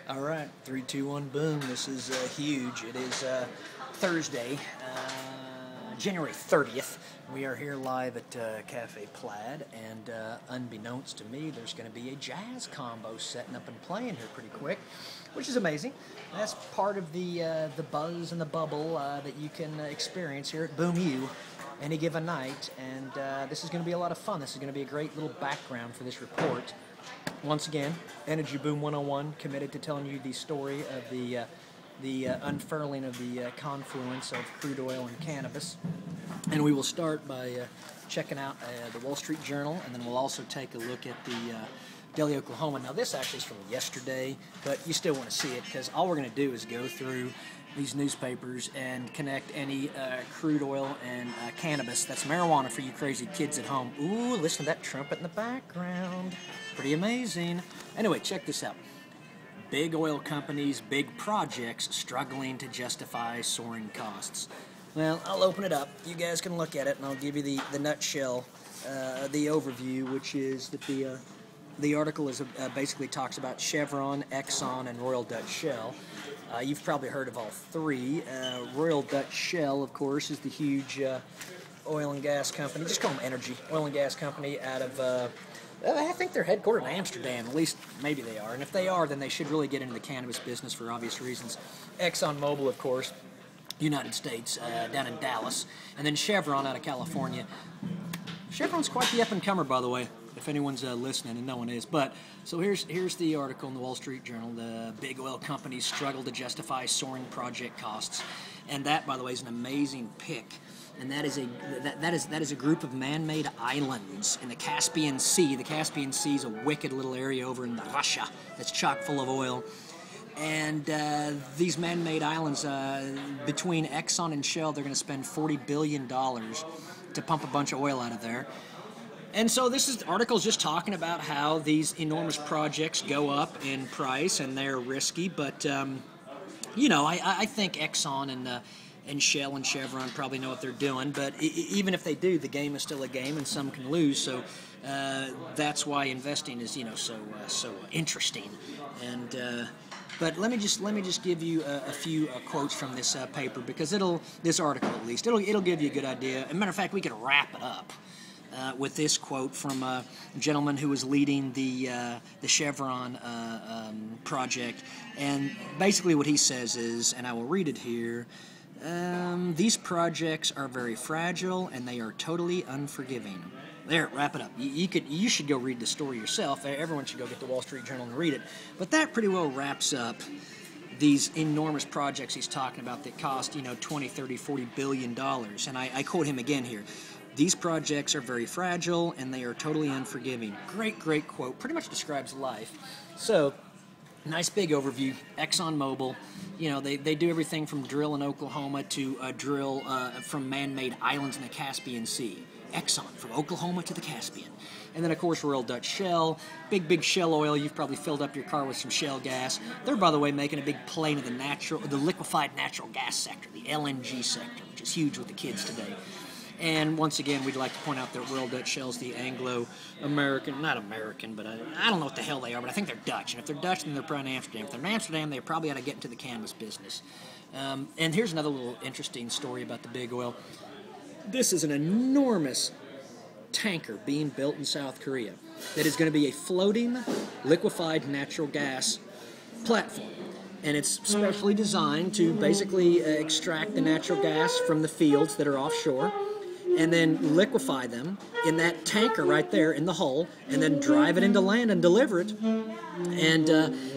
All right, 3, 2, 1, boom. This is huge. It is Thursday, January 30th. We are here live at Cafe Plaid, and unbeknownst to me, there's going to be a jazz combo setting up and playing here pretty quick, which is amazing. That's part of the buzz and the bubble that you can experience here at Boom U any given night, and this is going to be a lot of fun. This is going to be a great little background for this report. Once again, Energy Boom 101, committed to telling you the story of the unfurling of the confluence of crude oil and cannabis. And we will start by checking out the Wall Street Journal, and then we'll also take a look at the Delhi, Oklahoma. Now, this actually is from yesterday, but you still want to see it because all we're going to do is go through these newspapers and connect any crude oil and cannabis. That's marijuana for you crazy kids at home. Ooh, listen to that trumpet in the background. Pretty amazing. Anyway, check this out. Big oil companies, big projects struggling to justify soaring costs. Well, I'll open it up. You guys can look at it, and I'll give you the nutshell, the overview, which is that the article is basically talks about Chevron, Exxon, and Royal Dutch Shell. You've probably heard of all three. Royal Dutch Shell, of course, is the huge oil and gas company. Just call them energy. Oil and gas company out of, I think they're headquartered in Amsterdam. At least, maybe they are. And if they are, then they should really get into the cannabis business for obvious reasons. ExxonMobil, of course, United States, down in Dallas. And then Chevron out of California. Chevron's quite the up-and-comer, by the way, if anyone's listening, and no one is. But, so here's the article in the Wall Street Journal. The big oil companies struggle to justify soaring project costs. And that, by the way, is an amazing pick. And that is a group of man-made islands in the Caspian Sea. The Caspian Sea is a wicked little area over in Russia that's chock full of oil. And these man-made islands, between Exxon and Shell, they're going to spend $40 billion to pump a bunch of oil out of there. And so this article's just talking about how these enormous projects go up in price and they're risky. But, I think Exxon and Shell and Chevron probably know what they're doing. But even if they do, the game is still a game and some can lose. So that's why investing is, so interesting. And but let me just give you a few quotes from this paper, because this article at least, it'll give you a good idea. As a matter of fact, we could wrap it up with this quote from a gentleman who was leading the Chevron project, and basically what he says is, and I will read it here. These projects are very fragile and they are totally unforgiving. There, wrap it up. You should go read the story yourself. Everyone should go get the Wall Street Journal and read it. But that pretty well wraps up these enormous projects he's talking about that cost, 20, 30, 40 billion dollars. And I quote him again here. These projects are very fragile and they are totally unforgiving. Great quote. Pretty much describes life. So, nice big overview. ExxonMobil, they do everything from drill in Oklahoma to drill from man-made islands in the Caspian Sea. Exxon, from Oklahoma to the Caspian. And then, of course, Royal Dutch Shell, big Shell oil. You've probably filled up your car with some Shell gas. They're, by the way, making a big play into the liquefied natural gas sector, the LNG sector, which is huge with the kids today. And once again, we'd like to point out that Royal Dutch Shell's the Anglo-American, not American, but I don't know what the hell they are, but I think they're Dutch. And if they're Dutch, then they're probably in Amsterdam. If they're in Amsterdam, they probably ought to get into the cannabis business. And here's another little interesting story about the big oil. This is an enormous tanker being built in South Korea that is going to be a floating liquefied natural gas platform. And it's specially designed to basically extract the natural gas from the fields that are offshore and then liquefy them in that tanker right there in the hull and then drive it into land and deliver it. And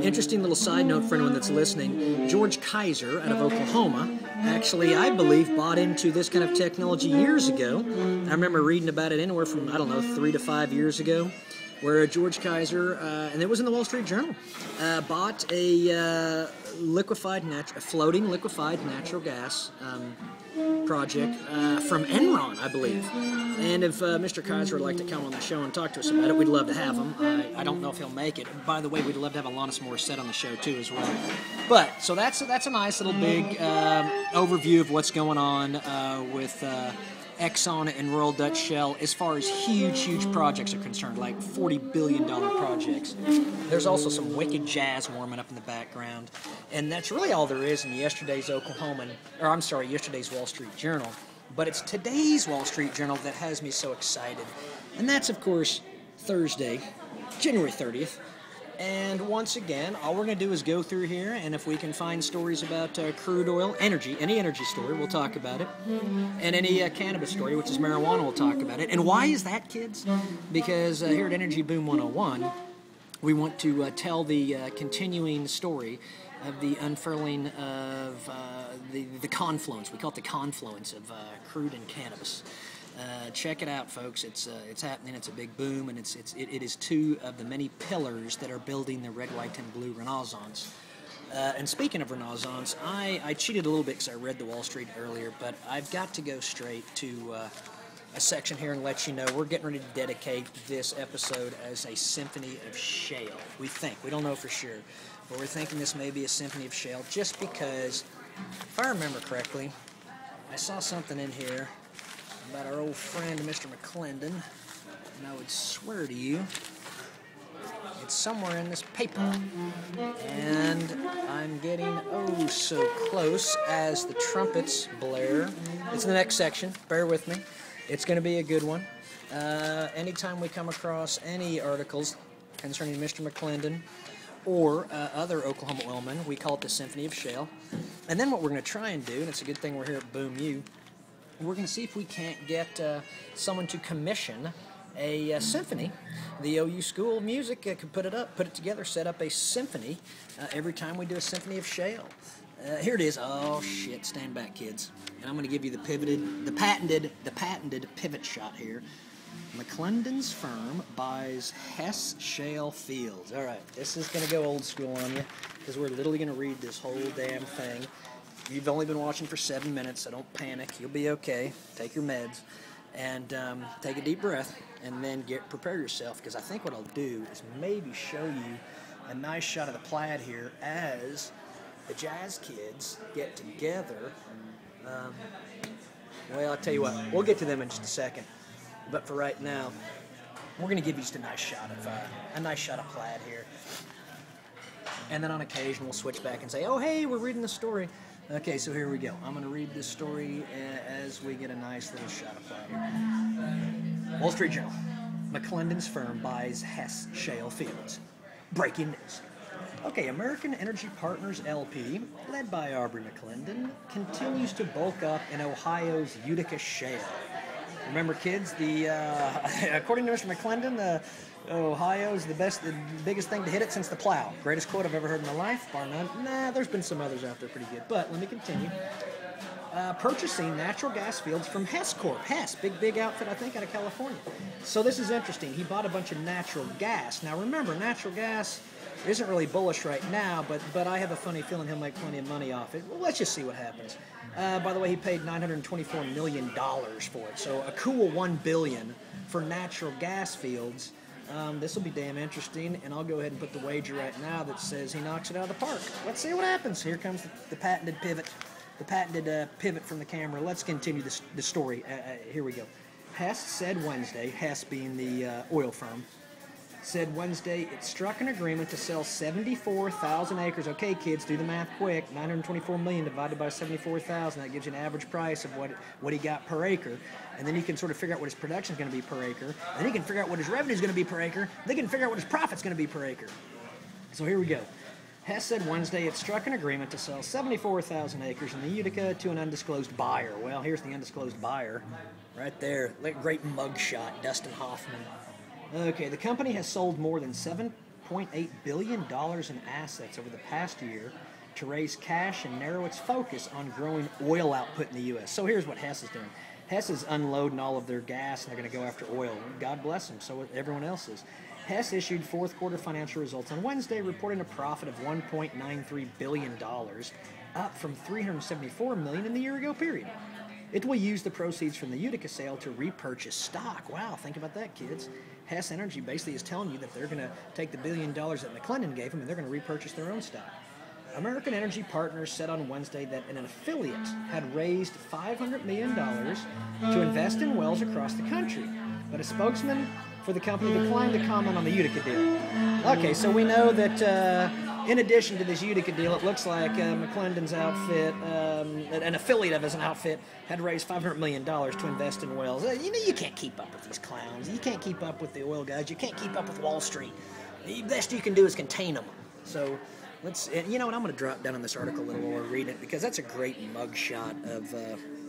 interesting little side note for anyone that's listening, George Kaiser out of Oklahoma actually, I believe, bought into this kind of technology years ago. I remember reading about it anywhere from, 3 to 5 years ago, where George Kaiser, and it was in the Wall Street Journal, bought a floating liquefied natural gas project from Enron, I believe. And if Mr. Kaiser would like to come on the show and talk to us about it, we'd love to have him. I don't know if he'll make it. By the way, we'd love to have Alanis Morissette on the show too as well. But so that's a nice little big overview of what's going on with Exxon and Royal Dutch Shell as far as huge projects are concerned, like $40 billion projects. There's also some wicked jazz warming up in the background, and that's really all there is in yesterday's yesterday's Wall Street Journal. But it's today's Wall Street Journal that has me so excited, and that's, of course, Thursday, January 30th. And once again, all we're going to do is go through here, and if we can find stories about crude oil, any energy story, we'll talk about it. And any cannabis story, which is marijuana, we'll talk about it. And why is that, kids? Because here at Energy Boom 101, we want to tell the continuing story of the unfurling of the confluence. We call it the confluence of crude and cannabis. Check it out, folks. It's happening. It's a big boom, and it is two of the many pillars that are building the red, white, and blue renaissance. And speaking of renaissance, I cheated a little bit because I read the Wall Street earlier, but I've got to go straight to a section here and let you know we're getting ready to dedicate this episode as a symphony of shale. We don't know for sure, but we're thinking this may be a symphony of shale just because, if I remember correctly, I saw something in here about our old friend Mr. McClendon, and I would swear to you it's somewhere in this paper. And I'm getting oh so close as the trumpets blare. It's the next section, bear with me. It's going to be a good one. Anytime we come across any articles concerning Mr. McClendon or other Oklahoma oilmen, we call it the Symphony of Shale. And then what we're going to try and do, and it's a good thing we're here at Boom U, we're going to see if we can't get someone to commission a symphony. The OU School of Music could put it together, set up a symphony every time we do a Symphony of Shale. Here it is. Oh shit! Stand back, kids. And I'm going to give you the patented pivot shot here. McClendon's firm buys Hess Shale Fields. All right, this is going to go old school on you because we're literally going to read this whole damn thing. You've only been watching for 7 minutes, so don't panic. You'll be okay. Take your meds and take a deep breath, and then prepare yourself, because I think what I'll do is maybe show you a nice shot of the plaid here as the jazz kids get together. Well, I'll tell you what, we'll get to them in just a second. But for right now, we're going to give you just a nice shot of plaid here. And then on occasion, we'll switch back and say, oh, hey, we're reading the story. Okay, so here we go. I'm going to read this story as we get a nice little shot of plaid here. Wall Street Journal. McClendon's firm buys Hess Shale Fields. Breaking news. Okay, American Energy Partners LP, led by Aubrey McClendon, continues to bulk up in Ohio's Utica Shale. Remember, kids, according to Mr. McClendon, Ohio's the biggest thing to hit it since the plow. Greatest quote I've ever heard in my life, bar none. Nah, there's been some others out there pretty good, but let me continue. Purchasing natural gas fields from Hess Corp. Hess, big outfit, I think, out of California. So this is interesting. He bought a bunch of natural gas. Now remember, natural gas isn't really bullish right now, but I have a funny feeling he'll make plenty of money off it. Well, let's just see what happens. By the way, he paid $924 million for it, so a cool $1 billion for natural gas fields. This will be damn interesting, and I'll go ahead and put the wager right now that says he knocks it out of the park. Let's see what happens. Here comes the patented pivot. The patented pivot from the camera. Let's continue the story. Here we go. Hess said Wednesday, Hess being the oil firm, said Wednesday it struck an agreement to sell 74,000 acres. Okay, kids, do the math quick. 924 million divided by 74,000. That gives you an average price of what he got per acre. And then he can sort of figure out what his production is going to be per acre. Then he can figure out what his revenue is going to be per acre. Then he can figure out what his profit is going to be per acre. So here we go. Hess said Wednesday it struck an agreement to sell 74,000 acres in the Utica to an undisclosed buyer. Well, here's the undisclosed buyer right there. Great mugshot, Dustin Hoffman. Okay, the company has sold more than $7.8 billion in assets over the past year to raise cash and narrow its focus on growing oil output in the U.S. So here's what Hess is doing. Hess is unloading all of their gas, and they're going to go after oil. God bless them, so everyone else is. Hess issued fourth quarter financial results on Wednesday, reporting a profit of $1.93 billion, up from $374 million in the year-ago period. It will use the proceeds from the Utica sale to repurchase stock. Wow, think about that, kids. Hess Energy basically is telling you that they're going to take the $1 billion that McClendon gave them and they're going to repurchase their own stock. American Energy Partners said on Wednesday that an affiliate had raised $500 million to invest in wells across the country, but a spokesman for the company declined to comment on the Utica deal. Okay, so we know that in addition to this Utica deal, it looks like McClendon's outfit, an affiliate of his outfit, had raised $500 million to invest in wells. You can't keep up with these clowns. You can't keep up with the oil guys. You can't keep up with Wall Street. The best you can do is contain them. So let's, you know what, I'm going to drop down on this article a little while we're reading it, because that's a great mugshot of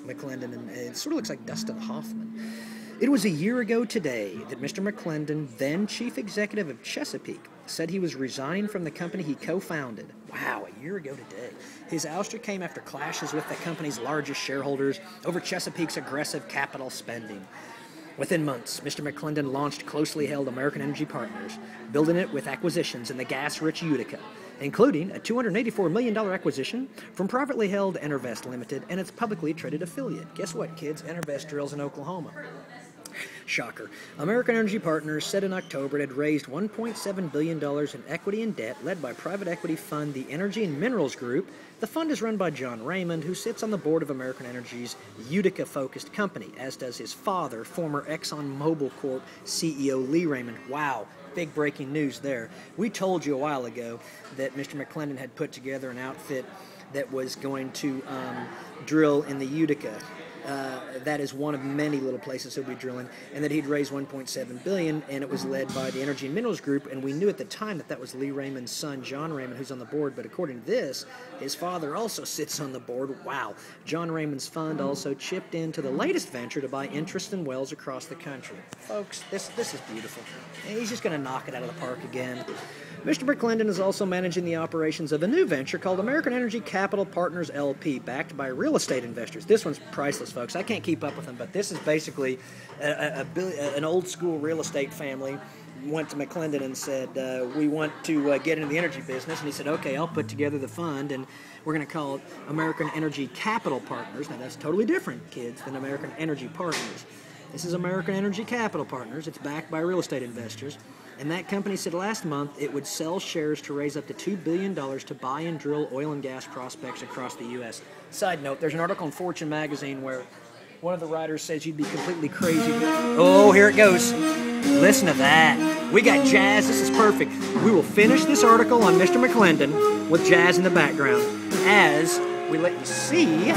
McClendon, and it sort of looks like Dustin Hoffman. It was a year ago today that Mr. McClendon, then chief executive of Chesapeake, said he was resigning from the company he co-founded. Wow, a year ago today. His ouster came after clashes with the company's largest shareholders over Chesapeake's aggressive capital spending. Within months, Mr. McClendon launched closely held American Energy Partners, building it with acquisitions in the gas-rich Utica, including a $284 million acquisition from privately held Enervest Limited and its publicly traded affiliate. Guess what, kids? Enervest drills in Oklahoma. Shocker. American Energy Partners said in October it had raised $1.7 billion in equity and debt led by private equity fund the Energy and Minerals Group. The fund is run by John Raymond, who sits on the board of American Energy's Utica-focused company, as does his father, former ExxonMobil Corp. CEO Lee Raymond. Wow. Big breaking news there. We told you a while ago that Mr. McClendon had put together an outfit that was going to drill in the Utica. That is one of many little places he'll be drilling, and that he'd raised $1.7 billion, and it was led by the Energy and Minerals Group, and we knew at the time that that was Lee Raymond's son, John Raymond, who's on the board, but according to this, his father also sits on the board. Wow. John Raymond's fund also chipped into the latest venture to buy interest in wells across the country. Folks, this is beautiful. And he's just going to knock it out of the park again. Mr. McClendon is also managing the operations of a new venture called American Energy Capital Partners LP, backed by real estate investors. This one's priceless, folks. I can't keep up with them, but this is basically an old-school real estate family went to McClendon and said, we want to get into the energy business. And he said, okay, I'll put together the fund, and we're going to call it American Energy Capital Partners. Now, that's totally different, kids, than American Energy Partners. This is American Energy Capital Partners. It's backed by real estate investors. And that company said last month it would sell shares to raise up to $2 billion to buy and drill oil and gas prospects across the U.S. Side note, there's an article in Fortune magazine where one of the writers says you'd be completely crazy. Oh, here it goes. Listen to that. We got jazz. This is perfect. We will finish this article on Mr. McClendon with jazz in the background as we let you see.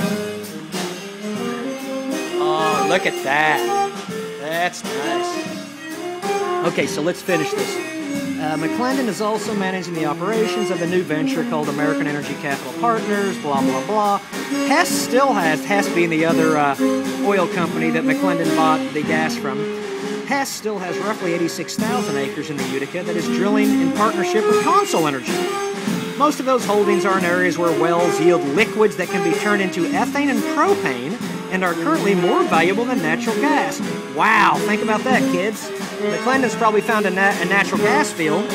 Oh, look at that. That's nice. Okay, so let's finish this. McClendon is also managing the operations of a new venture called American Energy Capital Partners, blah, blah, blah. Hess being the other oil company that McClendon bought the gas from, Hess still has roughly 86,000 acres in the Utica that is drilling in partnership with Consol Energy. Most of those holdings are in areas where wells yield liquids that can be turned into ethane and propane and are currently more valuable than natural gas. Wow, think about that, kids. McClendon's probably found a natural gas field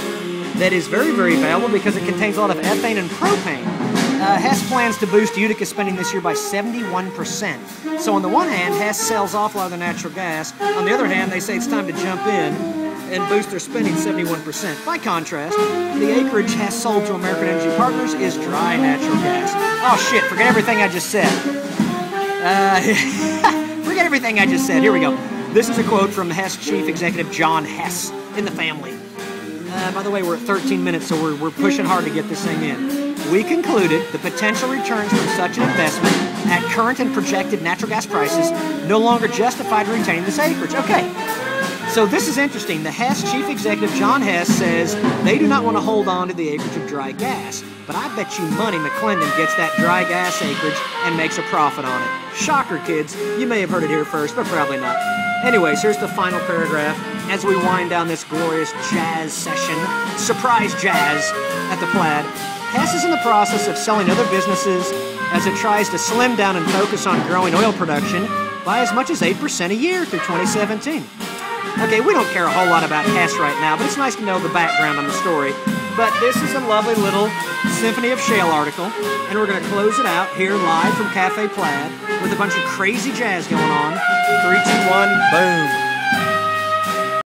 that is very, very valuable because it contains a lot of ethane and propane. Hess plans to boost Utica spending this year by 71%. So on the one hand, Hess sells off a lot of the natural gas. On the other hand, they say it's time to jump in and boost their spending 71%. By contrast, the acreage Hess sold to American Energy Partners is dry natural gas. Oh shit, forget everything I just said. Forget everything I just said. Here we go. This is a quote from Hess Chief Executive John Hess in the family. By the way, we're at 13 minutes, so we're pushing hard to get this thing in. We concluded the potential returns from such an investment at current and projected natural gas prices no longer justified retaining this acreage. Okay, so this is interesting. The Hess Chief Executive John Hess says they do not want to hold on to the acreage of dry gas, but I bet you money McClendon gets that dry gas acreage and makes a profit on it. Shocker, kids. You may have heard it here first, but probably not. Anyways, here's the final paragraph as we wind down this glorious jazz session, surprise jazz at the Plaid. Hess is in the process of selling other businesses as it tries to slim down and focus on growing oil production by as much as 8% a year through 2017. Okay, we don't care a whole lot about Hess right now, but it's nice to know the background on the story. But this is a lovely little Symphony of Shale article, and we're going to close it out here live from Cafe Plaid with a bunch of crazy jazz going on. 3, 2, 1, boom.